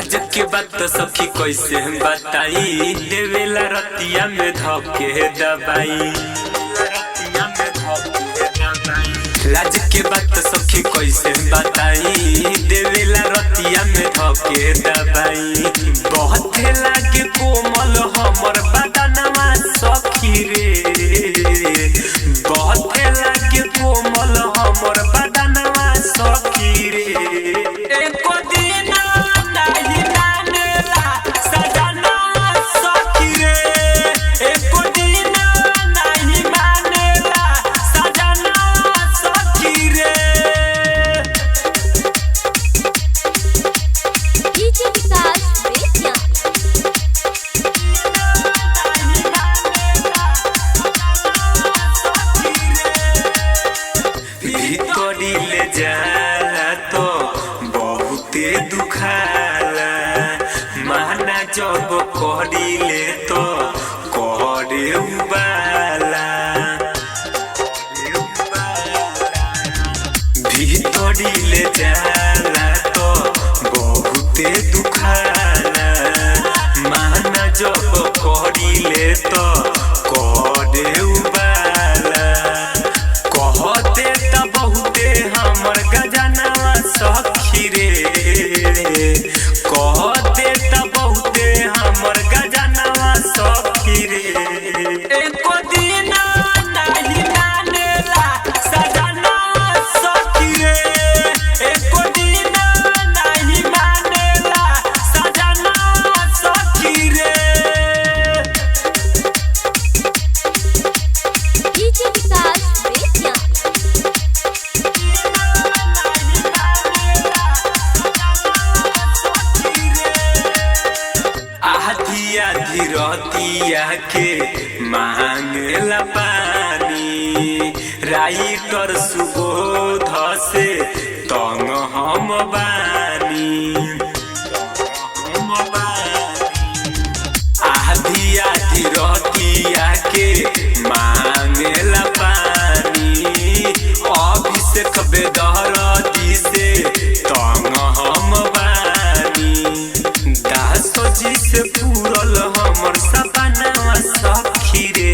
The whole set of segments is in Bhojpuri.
लाज के बात तो सखी कैसे बताई, देवेला रतिया में धोके दबाई। लाज के बात तो सखी कैसे बताई, देवेला रतिया में धोके दबाई। बहुत लागे कोमल हमर बदनवा सखी रे, बहुत लागे कोमल हमर बदनवा सखी रे। एको दिन नहीं मानेला सजनवा सखी रे, एको दिन नहीं मानेला सजनवा सखी रे। डीजे विकास बेतिया भीतरी ले जाला तो बहुते दुखाला, माना जब करिले तो करे उबाला। भीतरी ले जाला तो बहुते दुखाला, माना जब करिले तो करे उबाला। कहते त बहुते हमर गजनवा सखी रे, कहते त बहुते हमर गजनवा सखी रे। एको दिन नहीं मानेला सजनवा सखी रे, एको दिन नहीं मानेला सजनवा सखी रे। डीजे विकास बेतिया आधी आधी रतिया के मांगेला पानी, राइटर सुबोध से तंग हम बानी। आधी आधी रतिया के मांगेला पानी, अभिषेक बेदरदी से तंग हम बानी। दास जी से पूरल हमर सपनावा सखी रे,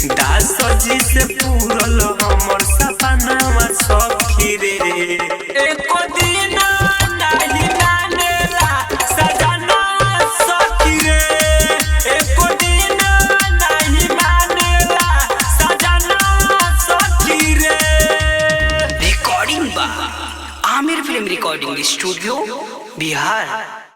दास जी से पूरल हमर सपनावा सखी रे। एको दिन नहीं मानेला सजनवा सखी रे, एको दिन नहीं मानेला सजनवा सखी रे। रिकॉर्डिंग बा Aamir film recording studio Bihar.